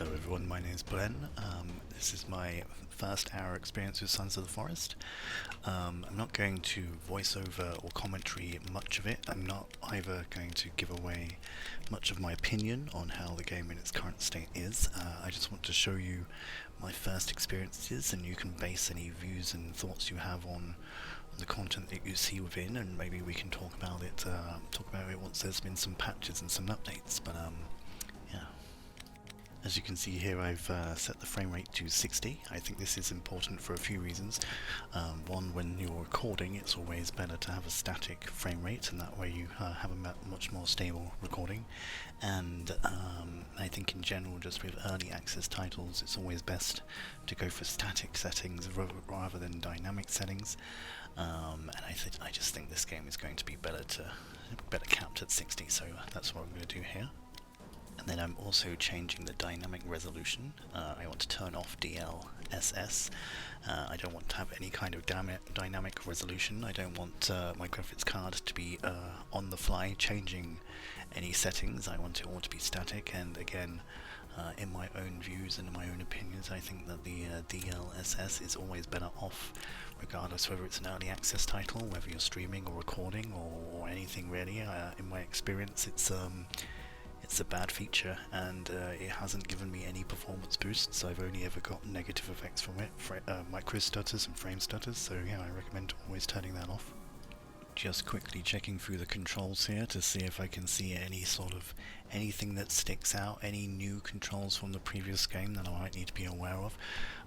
Hello everyone, my name is Blen. This is my first hour experience with Sons of the Forest. I'm not going to voice over or commentary much of it. I'm not either going to give away much of my opinion on how the game in its current state is. I just want to show you my first experiences, and you can base any views and thoughts you have on the content that you see within, and maybe we can talk about it once there's been some patches and some updates. But yeah. As you can see here, I've set the frame rate to 60. I think this is important for a few reasons. One, when you're recording, it's always better to have a static frame rate, and that way you have a much more stable recording. And I think in general, just with early access titles, it's always best to go for static settings rather than dynamic settings. And I just think this game is going to be better capped at 60, so that's what I'm going to do here. And then I'm also changing the dynamic resolution. I want to turn off DLSS. I don't want to have any kind of dynamic resolution. I don't want my graphics card to be on the fly changing any settings. I want it all to be static, and again, in my own views and in my own opinions, I think that the DLSS is always better off, regardless whether it's an early access title, whether you're streaming or recording or anything really. In my experience, it's a bad feature, and it hasn't given me any performance boosts. I've only ever got negative effects from it, micro stutters and frame stutters, so yeah, I recommend always turning that off. Just quickly checking through the controls here to see if I can see anything that sticks out, any new controls from the previous game that I might need to be aware of.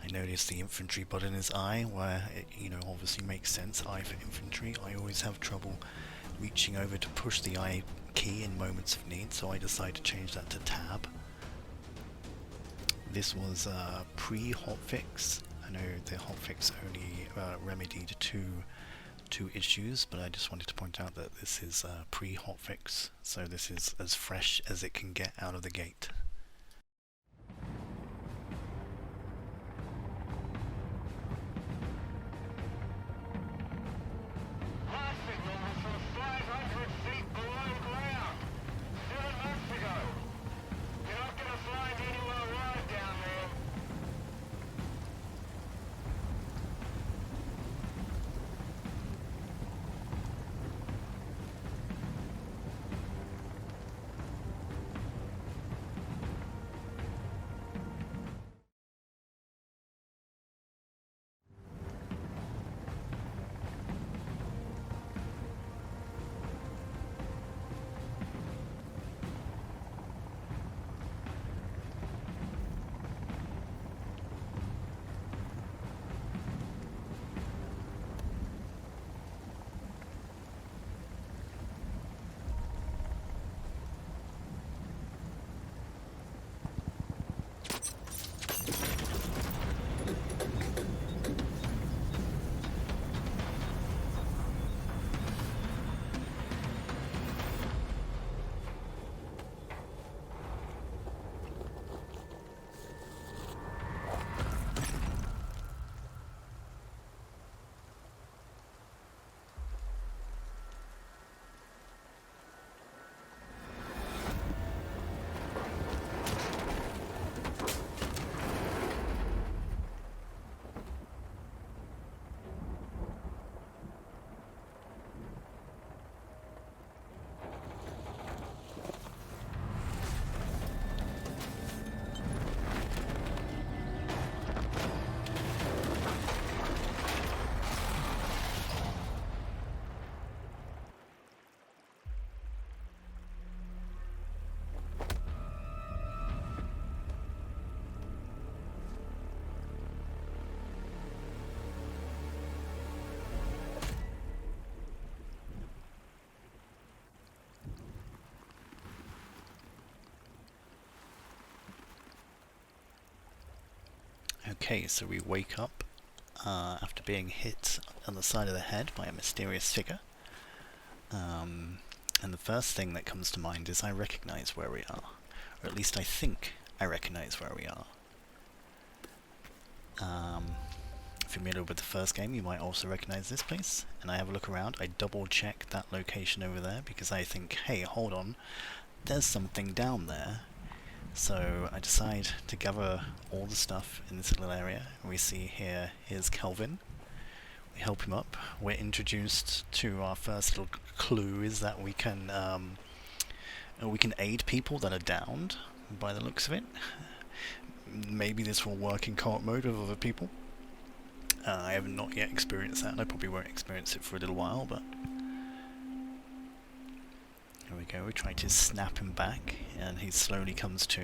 I noticed the infantry button is I, where it, obviously makes sense, I for infantry. I always have trouble reaching over to push the I key in moments of need, so I decided to change that to tab. This was pre-hotfix. I know the hotfix only remedied two issues, but I just wanted to point out that this is pre-hotfix, so this is as fresh as it can get out of the gate. Okay, so we wake up after being hit on the side of the head by a mysterious figure. And the first thing that comes to mind is I recognize where we are. Or at least I think I recognize where we are. Familiar with the first game, you might also recognize this place. And I have a look around, I double check that location over there because I think, hey, hold on, there's something down there So I decide to gather all the stuff in this little area. We see here, here's Kelvin. We help him up. We're introduced to our first little clue is that we can aid people that are downed, by the looks of it. Maybe this will work in co-op mode with other people. I have not yet experienced that, and I probably won't experience it for a little while, but... Here we go, we try to snap him back, and he slowly comes to.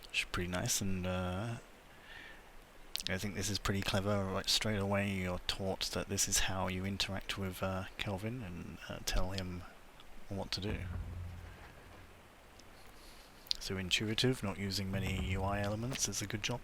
Which is pretty nice, and I think this is pretty clever. Right, straight away you're taught that this is how you interact with Kelvin and tell him what to do. So intuitive, not using many UI elements is a good job.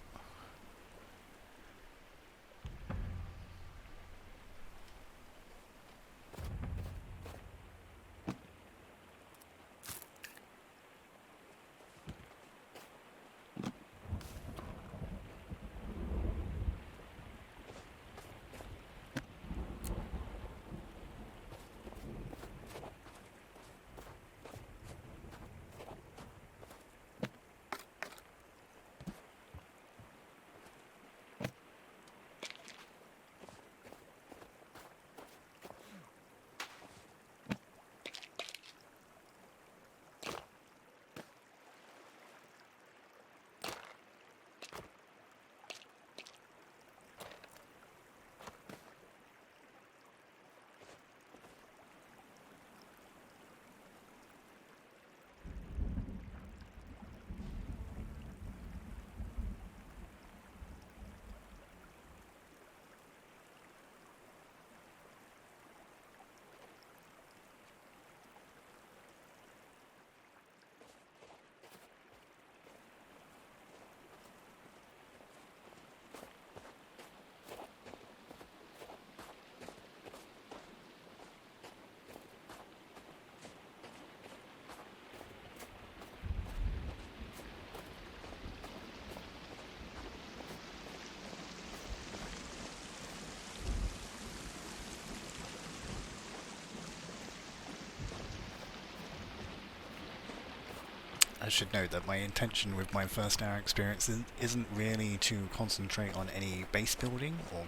I should note that my intention with my first hour experience isn't really to concentrate on any base building or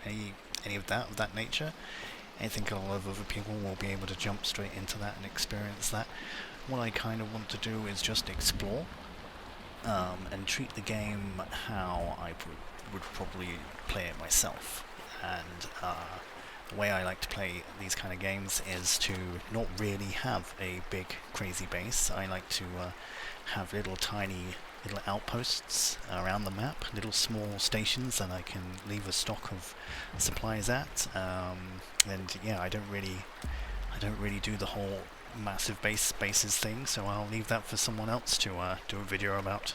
any of that nature. I think a lot of other people will be able to jump straight into that and experience that. What I kind of want to do is just explore and treat the game how I would probably play it myself. And the way I like to play these kind of games is to not really have a big crazy base. I like to have little tiny little outposts around the map, little small stations that I can leave a stock of supplies at. And yeah, I don't really do the whole massive bases thing, so I'll leave that for someone else to do a video about.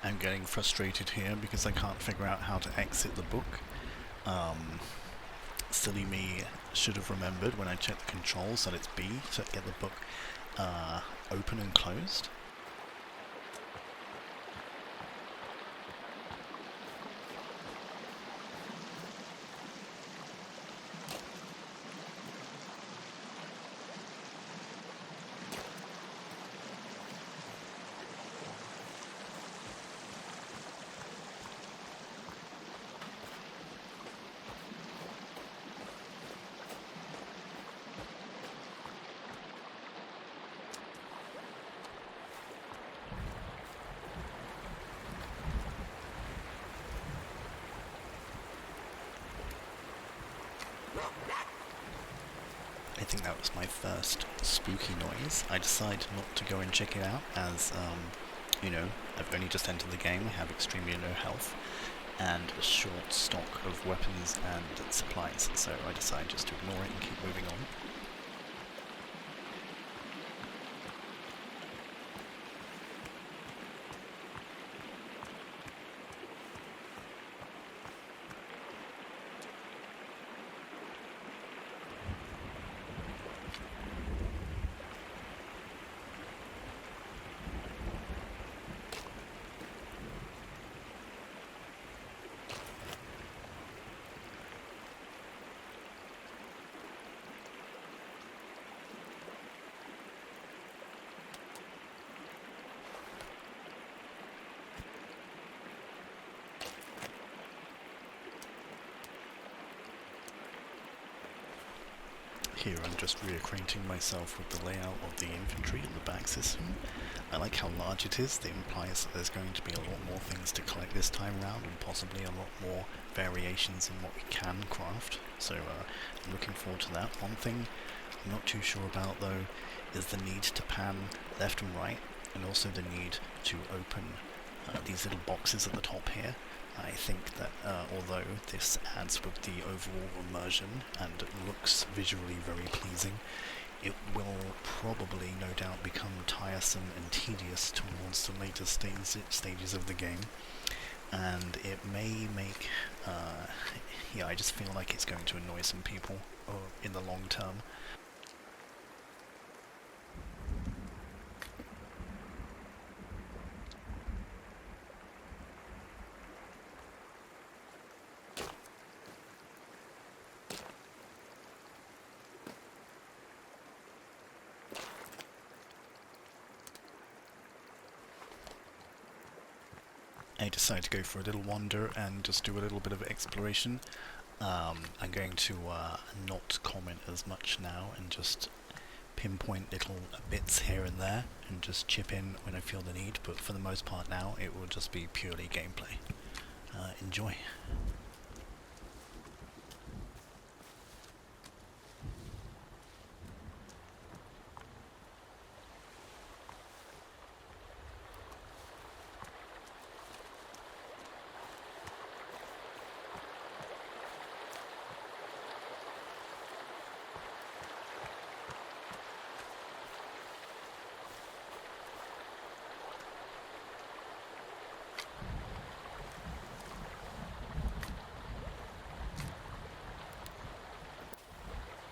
I'm getting frustrated here because I can't figure out how to exit the book. Silly me should have remembered when I checked the controls that it's B to get the book open and closed. I think that was my first spooky noise. I decided not to go and check it out as, you know, I've only just entered the game, I have extremely low health, and a short stock of weapons and supplies, so I decided just to ignore it and keep moving on. Here I'm just reacquainting myself with the layout of the inventory and the bag system. I like how large it is. That implies that there's going to be a lot more things to collect this time around, and possibly a lot more variations in what we can craft. So I'm looking forward to that. One thing I'm not too sure about though is the need to pan left and right, and also the need to open these little boxes at the top here. I think that although this adds with the overall immersion and looks visually very pleasing, it will probably no doubt become tiresome and tedious towards the later stages of the game, and it may make yeah, I just feel like it's going to annoy some people in the long term. I decided to go for a little wander and just do a little bit of exploration. I'm going to not comment as much now and just pinpoint little bits here and there and just chip in when I feel the need, but for the most part now it will just be purely gameplay. Enjoy.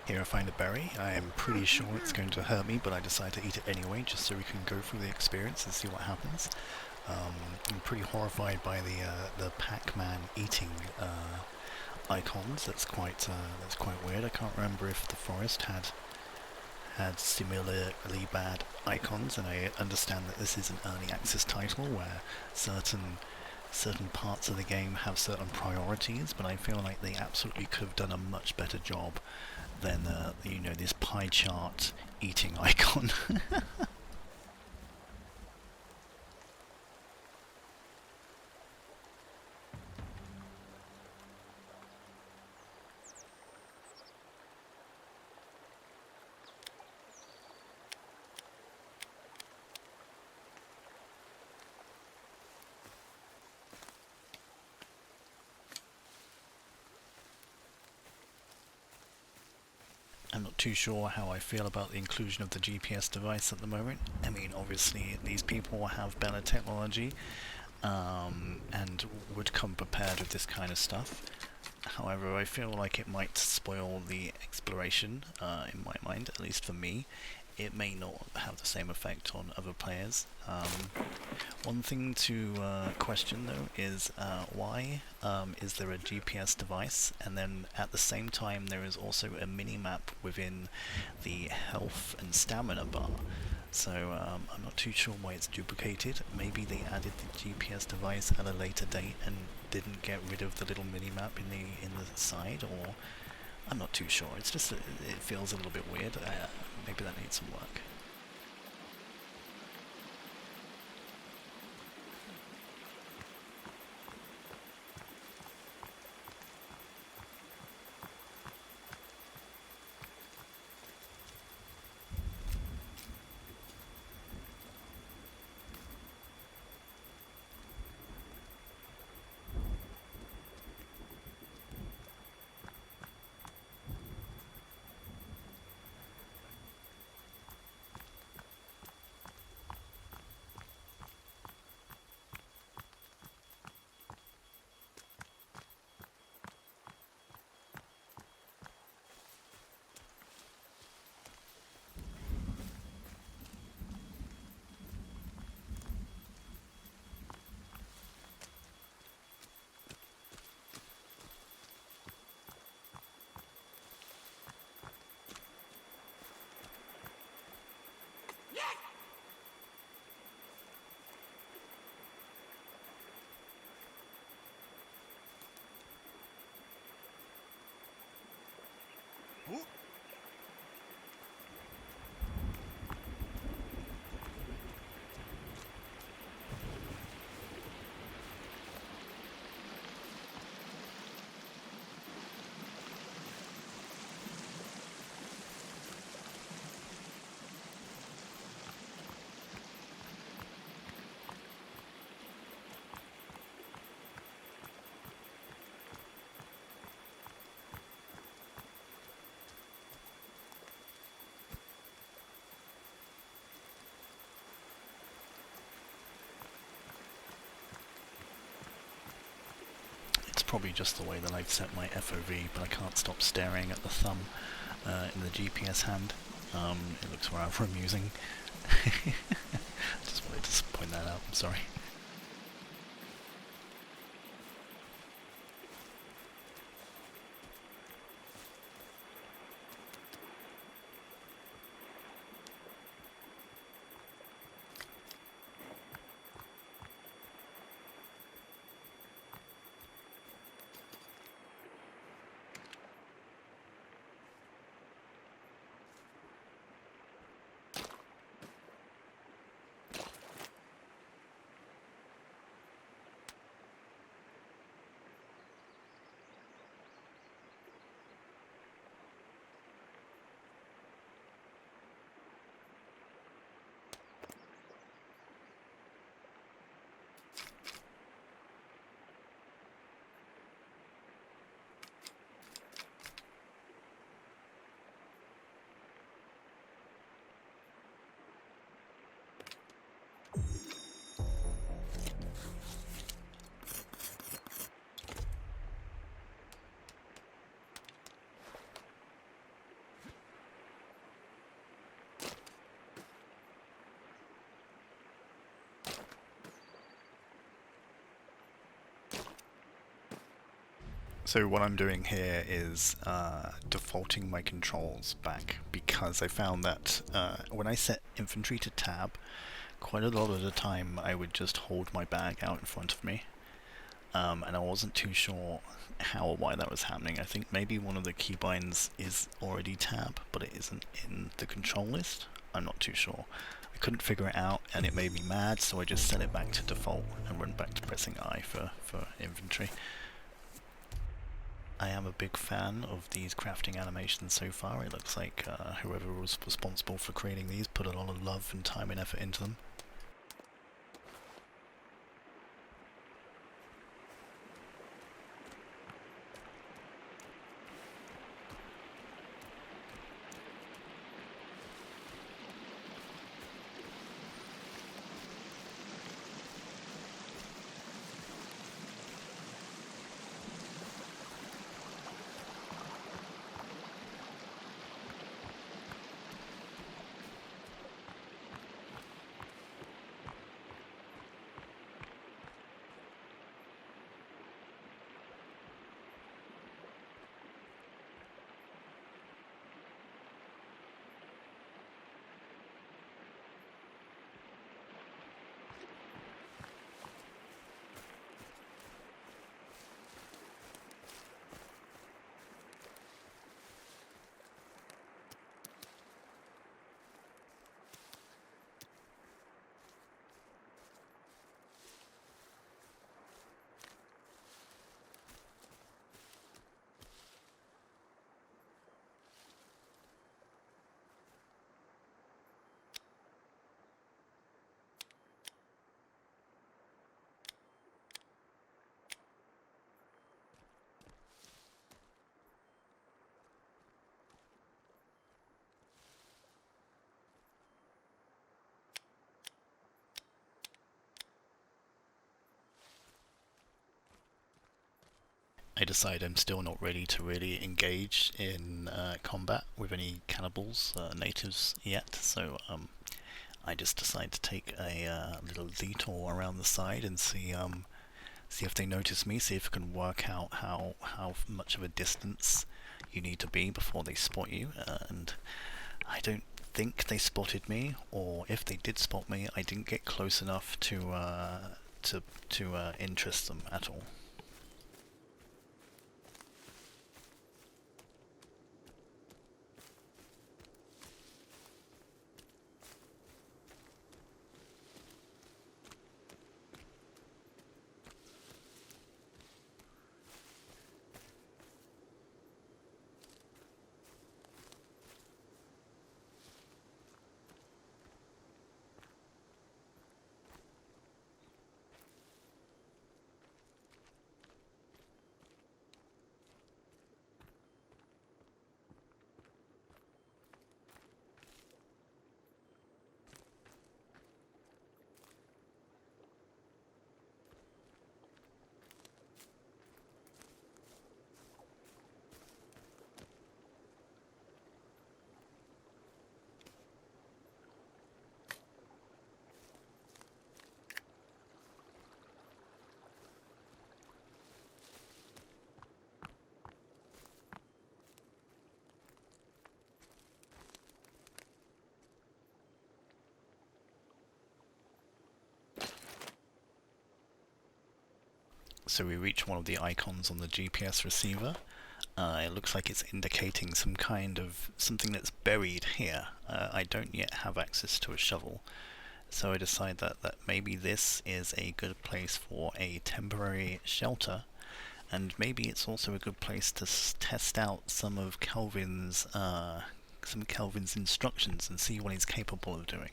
Here I find a berry. I am pretty sure it's going to hurt me, but I decide to eat it anyway, just so we can go through the experience and see what happens. I'm pretty horrified by the Pac-Man eating icons. That's quite weird. I can't remember if the forest had similarly bad icons, and I understand that this is an early access title where certain parts of the game have certain priorities, but I feel like they absolutely could have done a much better job than you know, this pie chart eating icon. I'm not too sure how I feel about the inclusion of the GPS device at the moment. I mean, obviously these people have better technology and would come prepared with this kind of stuff. However, I feel like it might spoil the exploration, in my mind, at least for me. It may not have the same effect on other players. One thing to question though is why is there a GPS device, and then at the same time there is also a mini-map within the health and stamina bar. So I'm not too sure why it's duplicated. Maybe they added the GPS device at a later date and didn't get rid of the little mini-map in the side, or I'm not too sure. It's just it feels a little bit weird. Maybe that needs some work. probably just the way that I've set my FOV, but I can't stop staring at the thumb in the GPS hand. It looks rather amusing. Just wanted to point that out, I'm sorry. So what I'm doing here is defaulting my controls back, because I found that when I set infantry to tab, quite a lot of the time I would just hold my bag out in front of me, and I wasn't too sure how or why that was happening. I think maybe one of the keybinds is already tab, but it isn't in the control list. I'm not too sure. I couldn't figure it out, and it made me mad, so I just set it back to default and went back to pressing I for infantry. I am a big fan of these crafting animations so far. It looks like whoever was responsible for creating these put a lot of love and time and effort into them. I decide I'm still not ready to really engage in combat with any cannibals, natives yet, so I just decide to take a little detour around the side and see if they notice me, see if I can work out how much of a distance you need to be before they spot you, and I don't think they spotted me, or if they did spot me, I didn't get close enough to interest them at all. So we reach one of the icons on the GPS receiver. It looks like it's indicating some kind of something that's buried here. I don't yet have access to a shovel, so I decide that maybe this is a good place for a temporary shelter, and maybe it's also a good place to test out some of Kelvin's instructions and see what he's capable of doing.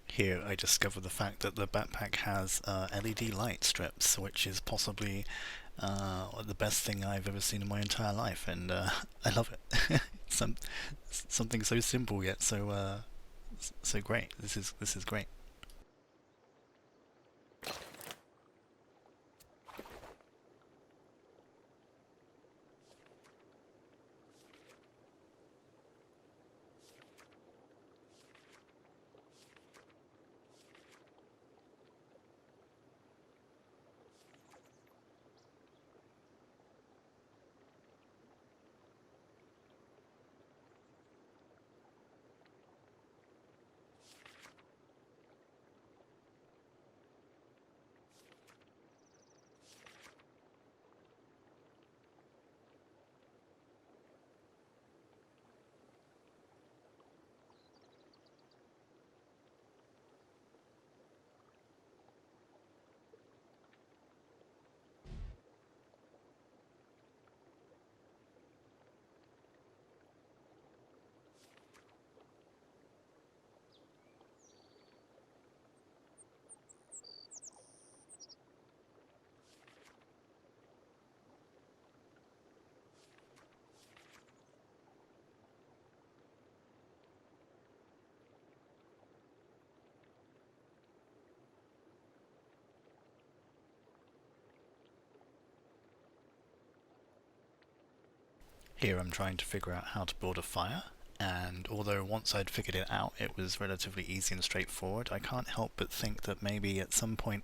Here I discover the fact that the backpack has LED light strips, which is possibly the best thing I've ever seen in my entire life, and I love it. Some something so simple yet so great. This is great. Here I'm trying to figure out how to build a fire, and although once I'd figured it out it was relatively easy and straightforward, I can't help but think that maybe at some point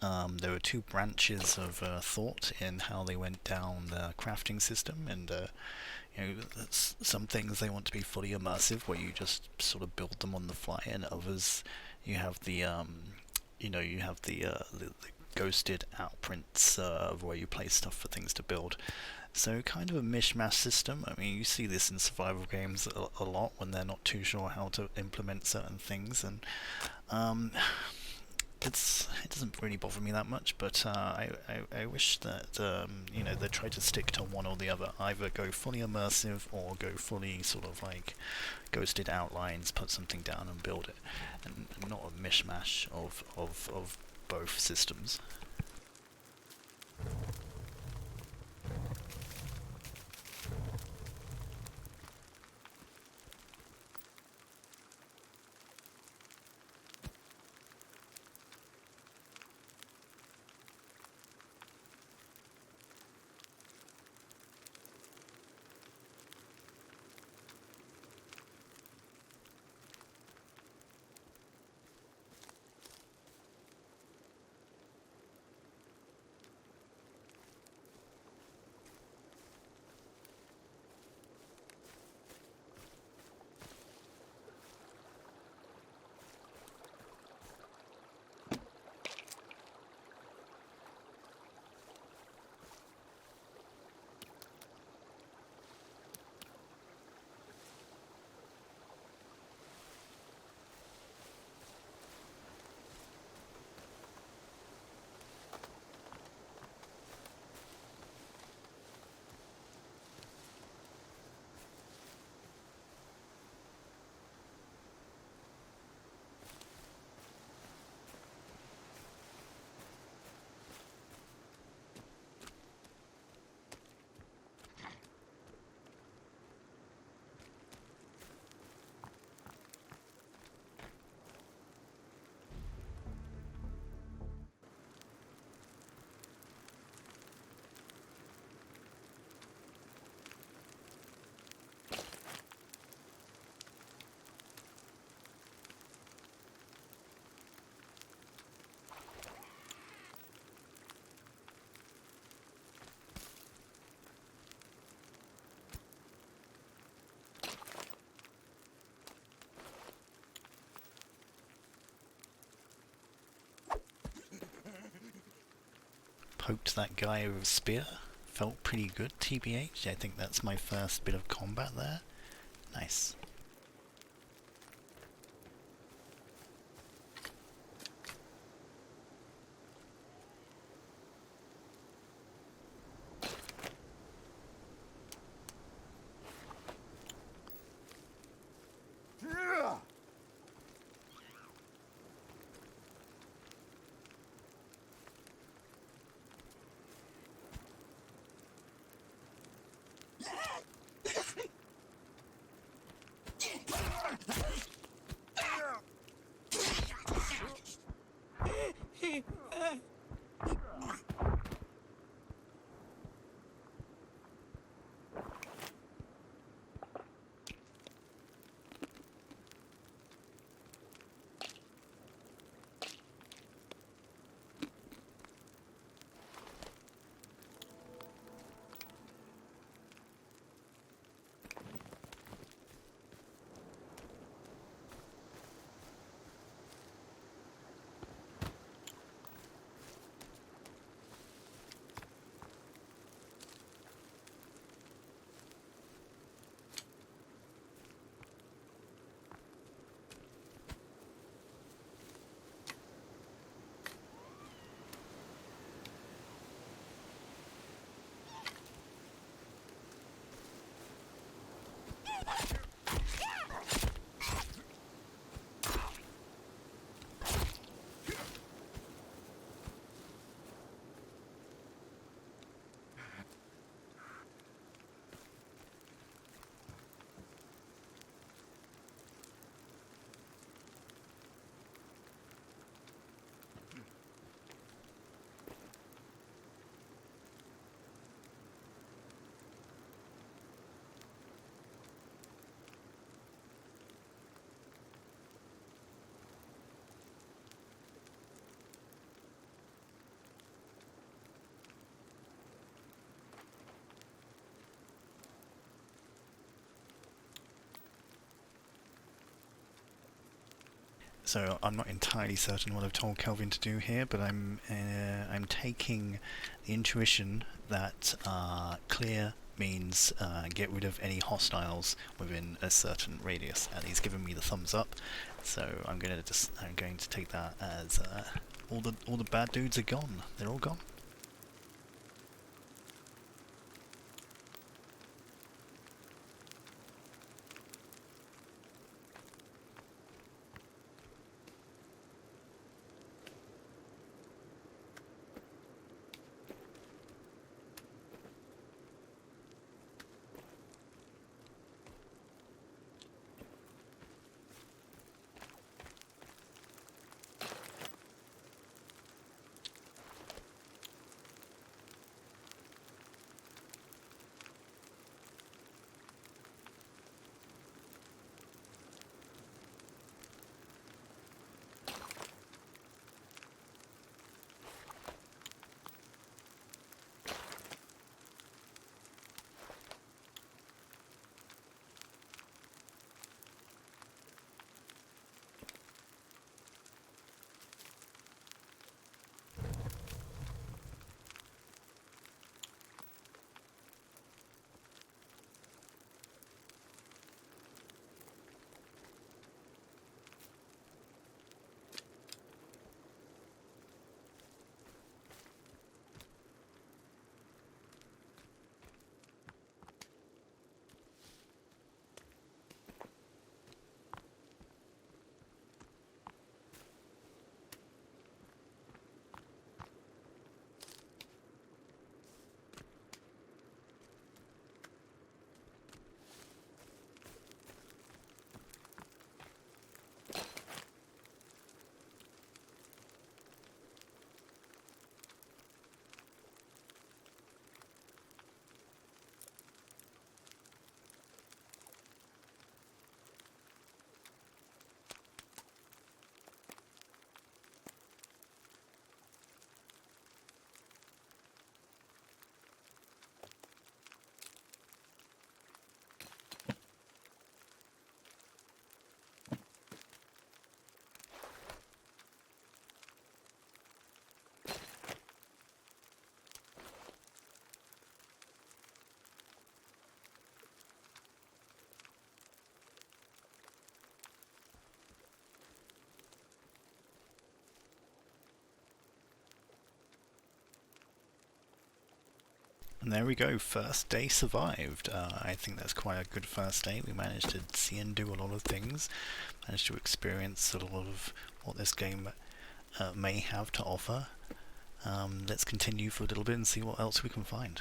there were two branches of thought in how they went down the crafting system, and some things they want to be fully immersive, where you just sort of build them on the fly, and others you have the ghosted outprints of where you place stuff for things to build. So kind of a mishmash system. I mean, you see this in survival games a lot when they're not too sure how to implement certain things, and um, it doesn't really bother me that much. But I wish that they try to stick to one or the other. Either go fully immersive or go fully sort of like ghosted outlines, put something down and build it, and not a mishmash of both systems. Poked that guy with a spear. Felt pretty good, TBH. I think that's my first bit of combat there. Nice. So I'm not entirely certain what I've told Kelvin to do here, but I'm taking the intuition that clear means get rid of any hostiles within a certain radius, and he's given me the thumbs up. So I'm going to take that as all the bad dudes are gone. They're all gone. And there we go, first day survived. I think that's quite a good first day. We managed to see and do a lot of things, managed to experience a lot of what this game may have to offer. Let's continue for a little bit and see what else we can find.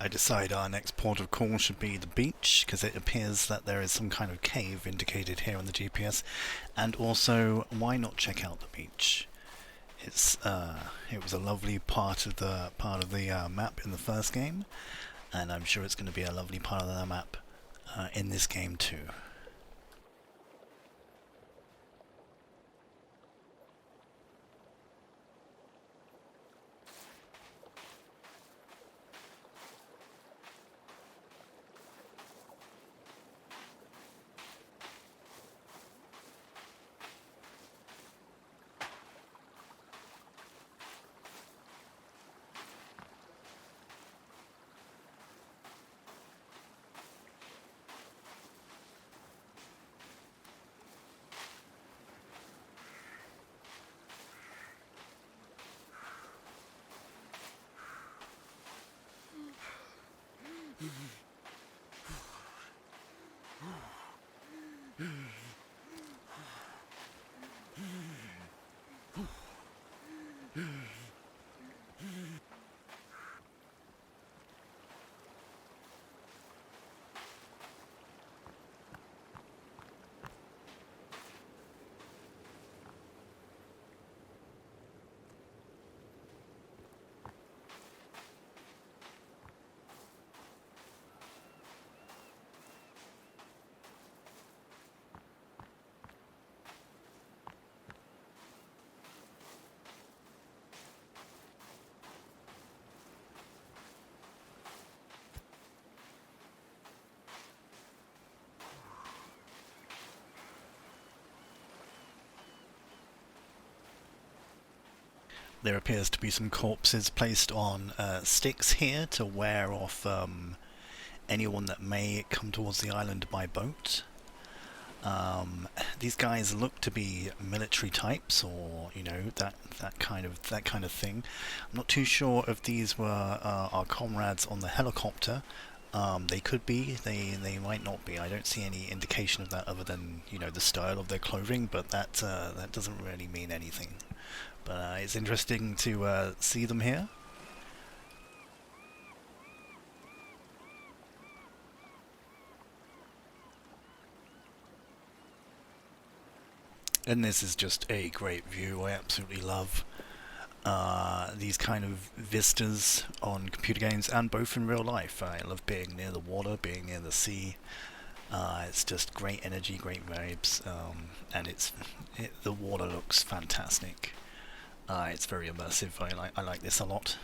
I decide our next port of call should be the beach, because it appears that there is some kind of cave indicated here on the GPS, and also, why not check out the beach? It was a lovely part of the map in the first game, and I'm sure it's going to be a lovely part of the map in this game too. There appears to be some corpses placed on sticks here to wear off anyone that may come towards the island by boat. These guys look to be military types, or that kind of thing. I'm not too sure if these were our comrades on the helicopter. They could be. They might not be. I don't see any indication of that other than the style of their clothing, but that doesn't really mean anything. But it's interesting to see them here. And this is just a great view. I absolutely love these kind of vistas on computer games, and both in real life. I love being near the water, being near the sea. It's just great energy, great vibes, and the water looks fantastic. It's very immersive. I like this a lot.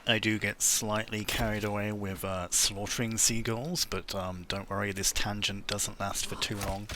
I do get slightly carried away with slaughtering seagulls, but don't worry, this tangent doesn't last for too long.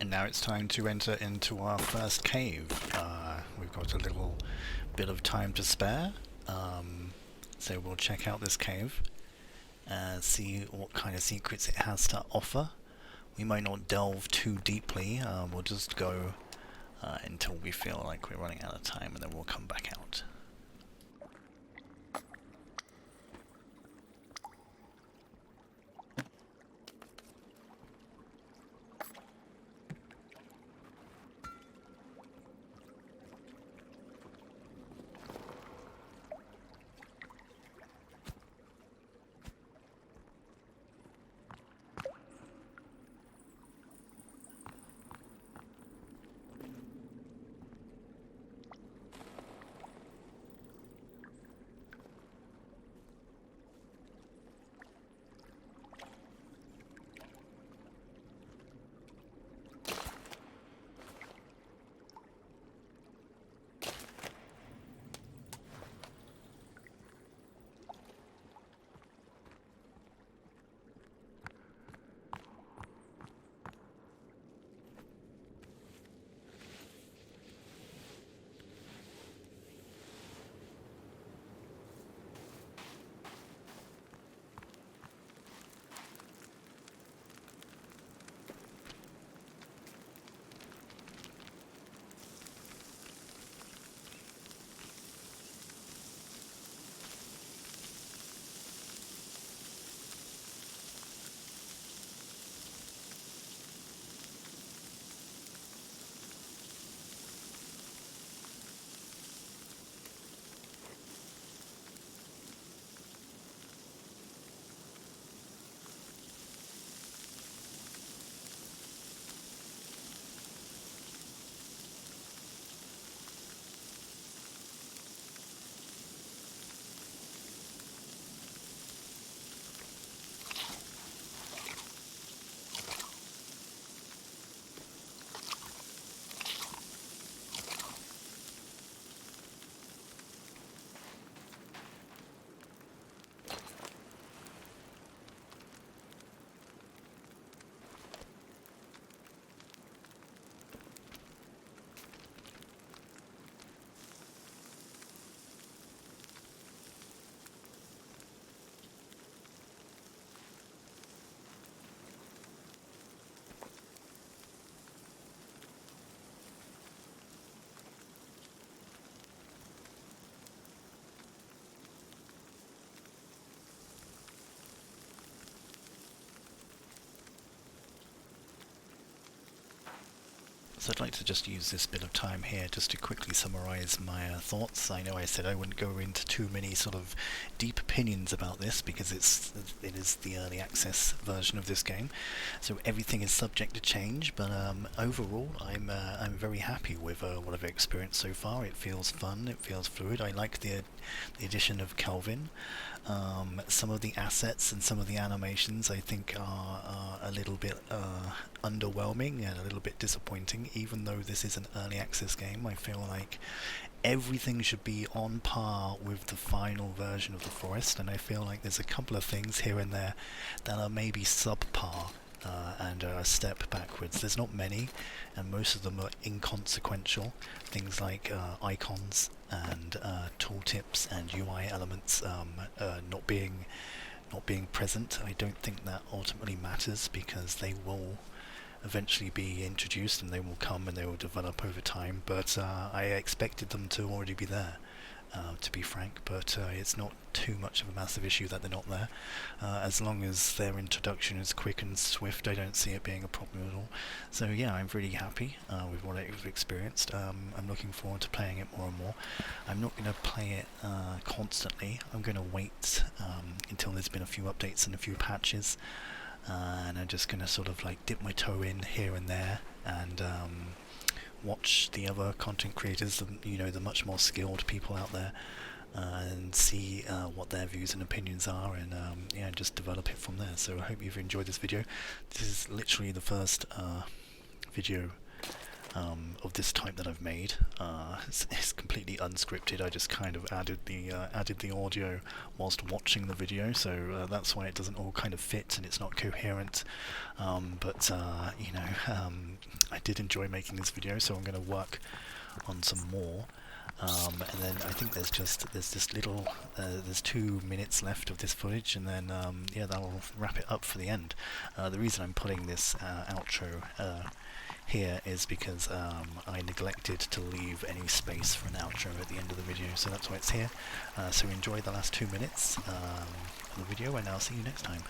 And now it's time to enter into our first cave. We've got a little bit of time to spare, so we'll check out this cave and see what kind of secrets it has to offer. We might not delve too deeply, we'll just go until we feel like we're running out of time, and then we'll come back out. So I'd like to just use this bit of time here just to quickly summarise my thoughts. I know I said I wouldn't go into too many sort of deep opinions about this because it is the early access version of this game, so everything is subject to change. But overall, I'm very happy with what I've experienced so far. It feels fun. It feels fluid. I like the addition of Kelvin. Some of the assets and some of the animations I think are a little bit underwhelming and a little bit disappointing. Even though this is an early access game, I feel like everything should be on par with the final version of the forest, and I feel like there's a couple of things here and there that are maybe subpar and a step backwards. There's not many, and most of them are inconsequential. Things like icons and tooltips and UI elements not being present. I don't think that ultimately matters because they will eventually be introduced and they will come and they will develop over time. But I expected them to already be there, to be frank, but it's not too much of a massive issue that they're not there. As long as their introduction is quick and swift, I don't see it being a problem at all. So yeah, I'm really happy with what I've experienced. I'm looking forward to playing it more and more. I'm not going to play it constantly. I'm going to wait until there's been a few updates and a few patches, and I'm just going to sort of like dip my toe in here and there and watch the other content creators, the much more skilled people out there, and see what their views and opinions are, and yeah, just develop it from there. So I hope you've enjoyed this video. This is literally the first video of this type that I've made. It's completely unscripted. I just kind of added the audio whilst watching the video, so that's why it doesn't all kind of fit and it's not coherent. But you know, I did enjoy making this video, so I'm going to work on some more. And then I think there's this little there's 2 minutes left of this footage, and then yeah, that'll wrap it up for the end. The reason I'm putting this outro here is because I neglected to leave any space for an outro at the end of the video, so that's why it's here. So enjoy the last 2 minutes of the video, and I'll see you next time.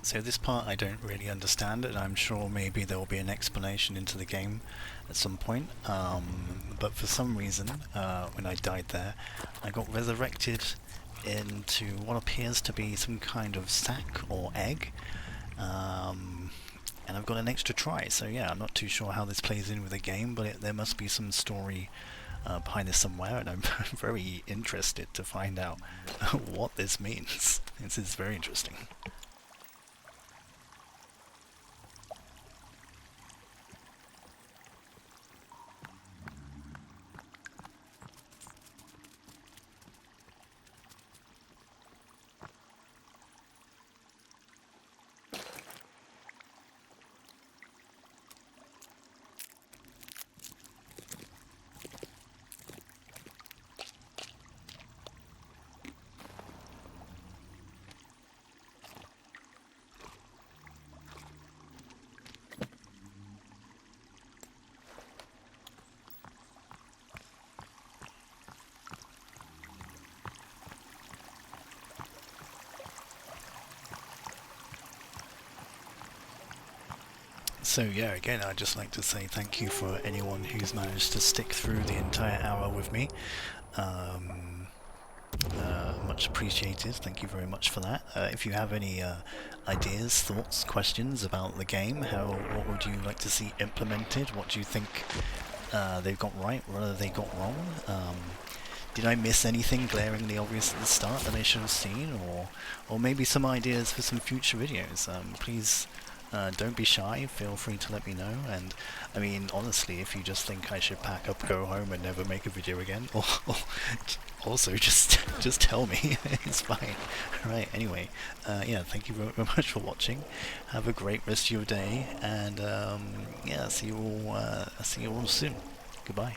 So this part I don't really understand, and I'm sure maybe there will be an explanation into the game at some point, but for some reason, when I died there, I got resurrected into what appears to be some kind of sack or egg, and I've got an extra try, so yeah, I'm not too sure how this plays in with the game, but there must be some story behind this somewhere, and I'm very interested to find out what this means. This is very interesting. So yeah, again, I'd just like to say thank you for anyone who's managed to stick through the entire hour with me. Much appreciated. Thank you very much for that. If you have any ideas, thoughts, questions about the game, what would you like to see implemented? What do you think they've got right? What have they got wrong? Did I miss anything glaringly obvious at the start that I should have seen, or maybe some ideas for some future videos? Please. Don't be shy, feel free to let me know, and I mean, honestly, if you just think I should pack up, go home and never make a video again, or also just tell me, it's fine. Right, anyway, yeah, thank you very much for watching, have a great rest of your day, and yeah, see you all soon. Goodbye.